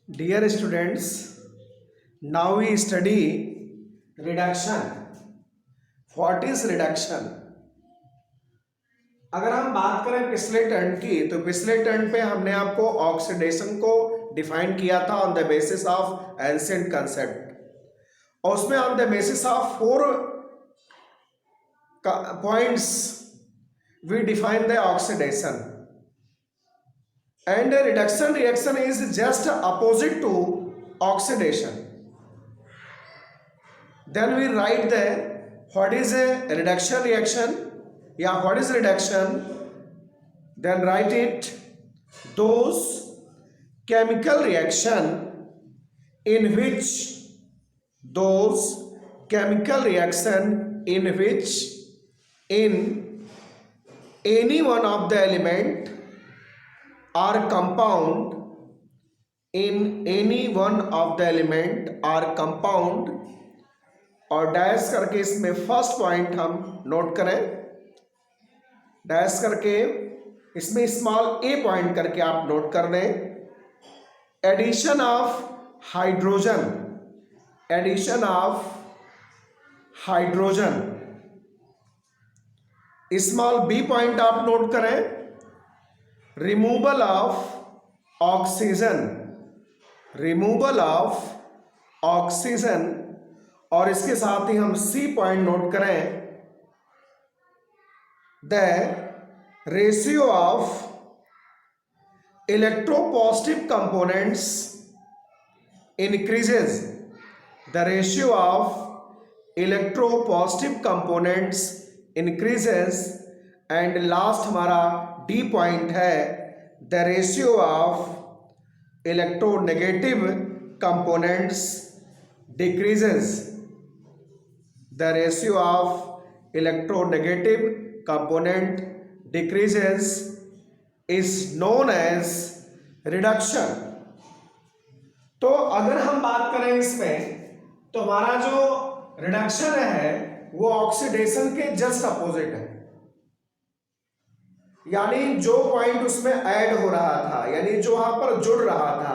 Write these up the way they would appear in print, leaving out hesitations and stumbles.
Dear students, now we study reduction. What is reduction? अगर हम बात करें पिछले टर्न की तो पिछले टर्न पे हमने आपको ऑक्सीडेशन को डिफाइन किया था on the basis of ancient concept और उसमें on the basis of 4 points we define the oxidation. And a reduction reaction is just opposite to oxidation. Then we write the what is a reduction reaction. Yeah, what is reduction? Then write it. Those chemical reaction in which in any one of the element or compound और dash करके इसमें first point हम note करें. Dash करके इसमें small ए point करके आप note कर दें. Addition of hydrogen. Small B point आप नोट करें. रिमूवल ऑफ ऑक्सीजन और इसके साथ ही हम सी पॉइंट नोट करें. The ratio of electropositive components increases. The ratio of electropositive components increases. And last हमारा डी पॉइंट है the ratio of electronegative components decreases. The ratio of electronegative component decreases is known as reduction. तो अगर हम बात करें इसमें तो हमारा जो रिडक्शन है वो ऑक्सीडेशन के जस्ट अपोजिट है. यानी जो पॉइंट उसमें ऐड हो रहा था यानी जो वहां पर जुड़ रहा था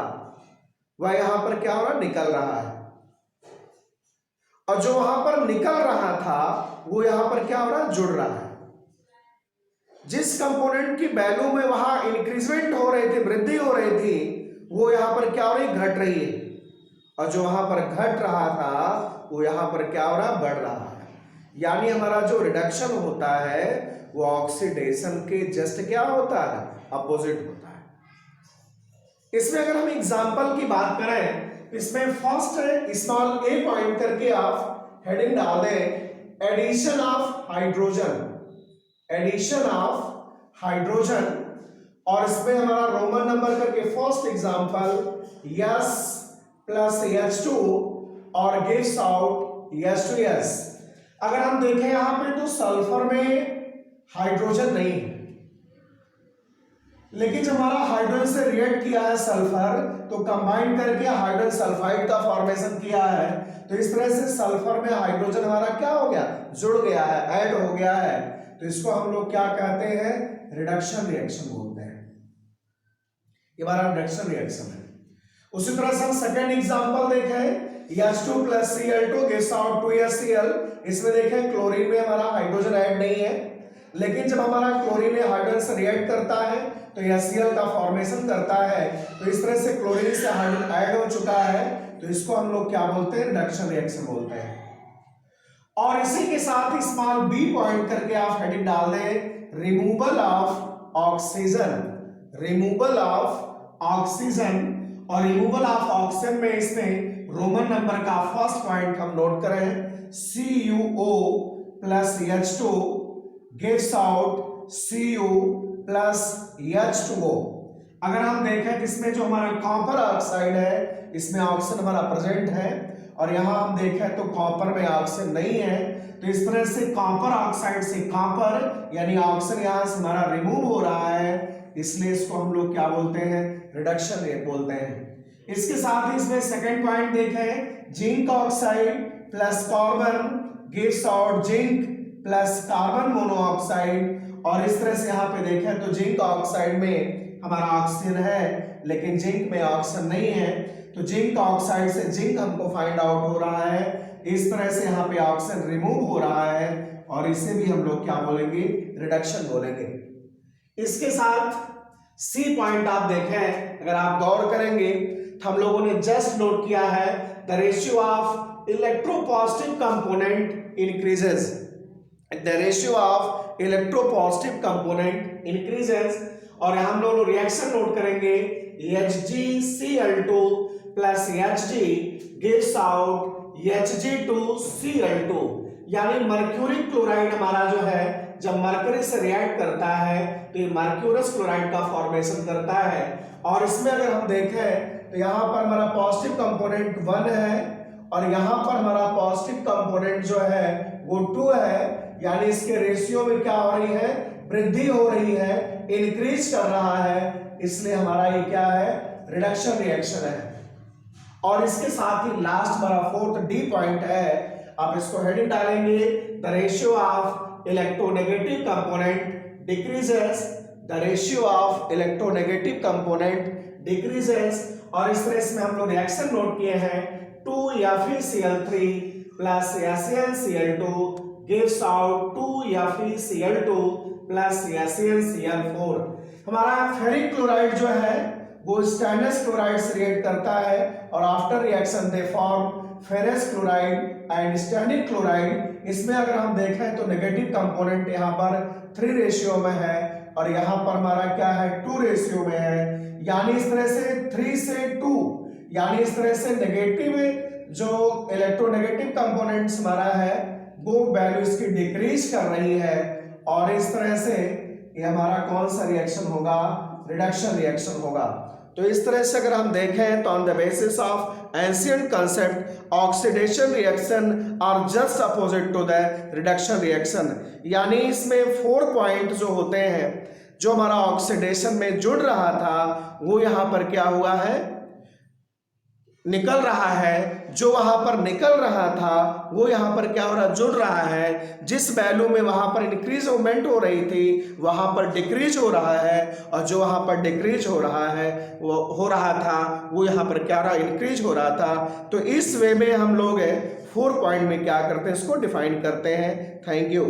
वह यहां पर क्या हो रहा निकल रहा है और जो वहां पर निकल रहा था वो यहां पर क्या हो रहा जुड़ रहा है. जिस कंपोनेंट की वैल्यू में वहां इंक्रीजमेंट हो रही थी वृद्धि हो रही थी वो यहां पर क्या हो रही घट रही है और जो वहां पर घट रहा था वो यहां पर क्या हो रहा बढ़ रहा है. यानी हमारा जो रिडक्शन होता है वो ऑक्सीडेशन के जस्ट क्या होता है अपोजिट होता है. इसमें अगर हम एग्जांपल की बात करें इसमें फर्स्ट स्मॉल ए पॉइंट करके आप हेडिंग डाल दें एडिशन ऑफ हाइड्रोजन और इसमें हमारा रोमन नंबर करके first example yes plus H2 और गिव्स आउट H2S. अगर हम देखें यहां पे तो सल्फर में हाइड्रोजन नहीं है लेकिन जब हमारा हाइड्रोजन से रिएक्ट किया है सल्फर तो कंबाइन करके हाइड्रोजन सल्फाइड का फॉर्मेशन किया है. तो इस तरह से सल्फर में हाइड्रोजन हमारा क्या हो गया जुड़ गया है ऐड हो गया है. तो इसको हम लोग क्या कहते हैं रिडक्शन रिएक्शन बोलते हैं. ये हमारा रिडक्शन रिएक्शन है. उसी तरह से हम सेकंड एग्जांपल देखें H2 plus Cl2 gives out 2HCl. इसमें देखें क्लोरीन में हमारा हाइड्रोजन ऐड नहीं है लेकिन जब हमारा क्लोरीन में हाइड्रोजन से रिएक्ट करता है तो HCl का फॉर्मेशन करता है. तो इस तरह से क्लोरीन से हाइड्रोजन ऐड हो चुका है तो इसको हम लोग क्या बोलते हैं रिडक्शन रिएक्शन बोलते हैं. और इसी के साथ ही स्मॉल बी पॉइंट करके आप हेडिंग डाल दें रिमूवल ऑफ ऑक्सीजन और रिमूवल ऑफ ऑक्सीजन में इसमें रोमन नंबर का फर्स्ट पॉइंट हम नोट करें CuO plus H2 gives out Cu plus H2O. अगर हम देखें तो इसमें जो हमारा कॉपर ऑक्साइड है इसमें ऑक्सीजन हमारा प्रेजेंट है और यहां हम देखें तो कॉपर में ऑक्सीजन नहीं है. तो इस तरह से कॉपर ऑक्साइड से कॉपर यानी ऑक्सीजन यहां से हमारा रिमूव हो रहा है इसलिए इसको हम लोग क्या बोलते हैं रिडक्शन रेट बोलते हैं. इसके साथ ही इसमें सेकंड पॉइंट देखें zinc oxide plus carbon gives out zinc plus carbon monoxide और इस तरह से यहाँ पे देखें तो जिंक ऑक्साइड में हमारा ऑक्सीजन है लेकिन जिंक में ऑक्सीजन नहीं है, तो जिंक ऑक्साइड से जिंक हमको फाइंड आउट हो रहा है। इस तरह से यहाँ पे ऑक्सीजन रिमूव हो रहा है और इसे भी हम लोग क्या बोलेंगे, रिडक्शन बोलेंगे। इसके साथ सी पॉइंट आप देखें, अगर आप गौर करेंगे तो हम लोगों ने जस्ट नोट किया है the ratio of electropositive component increases, the ratio of electropositive component increases, और हम लोग रिएक्शन नोट करेंगे HgCl2 plus Hg gives out Hg2Cl2, यानी मर्क्यूरी क्लोराइड हमारा जो है जब मरकरी से रिएक्ट करता है तो ये मर्क्यूरस क्लोराइड का फॉर्मेशन करता है। और इसमें अगर हम देखें तो यहाँ पर हमारा पॉजिटिव कंपोनेंट 1 है और यहाँ पर हमारा पॉजिटिव कंपोनेंट जो है वो 2 है, यानी इसके रेशियो में क्या हो रही है, वृद्धि हो रही है, इंक्रीज कर रहा है, इसलिए हमारा ये क्या है, रिडक्शन रिएक्शन है। और इसके साथ ही लास्ट हमारा फोर्थ डी पॉइंट है, आप इसको हेडिंग डालेंगे the ratio of electronegative component decreases, the ratio of electronegative component decreases. और इस तरह से हम लोग रिएक्शन नोट किए हैं 2FeCl3 plus SnCl2 gives out 2FeCl2 plus SnCl4। हमारा फेरिक क्लोराइड जो है वो स्टेनलेस क्लोराइड से रिएक्ट करता है और after reaction they form ferrous chloride and stannic chloride. इसमें अगर हम देखें तो नेगेटिव कंपोनेंट यहाँ पर 3 रेशियो में है और यहाँ पर हमारा क्या है, 2 रेशियो में है, यानी इस तरह से 3 से 2, यानी इस तरह से नेगेटिव जो इलेक्ट्रोनेगेटिव कंपोनेंट्स हमारा है वो वैल्यू इसकी डिक्रीज कर रही है, और इस तरह से ये हमारा कौन सा रिएक्शन होगा, रिडक्शन रिएक्शन होगा। तो इस तरह से अगर हम देखें तो on the basis of ancient concept oxidation reaction are just opposite to the reduction reaction, यानी इसमें 4 पॉइंट जो होते हैं, जो हमारा ऑक्सीडेशन में जुड़ रहा था वो यहाँ पर क्या हुआ है, निकल रहा है, जो वहां पर निकल रहा था वो यहाँ पर क्या हो रहा, जुड़ रहा है। जिस वैल्यू में वहां पर इंक्रीज मूवमेंट हो रही थी वहां पर डिक्रीज हो रहा है, और जो वहां पर डिक्रीज हो रहा है वो हो रहा था वो यहाँ पर क्या रहा, इंक्रीज हो रहा था। तो इस वे में हम लोग 4 पॉइंट में क्या करते हैं, इसको डिफाइन करते हैं। Thank you.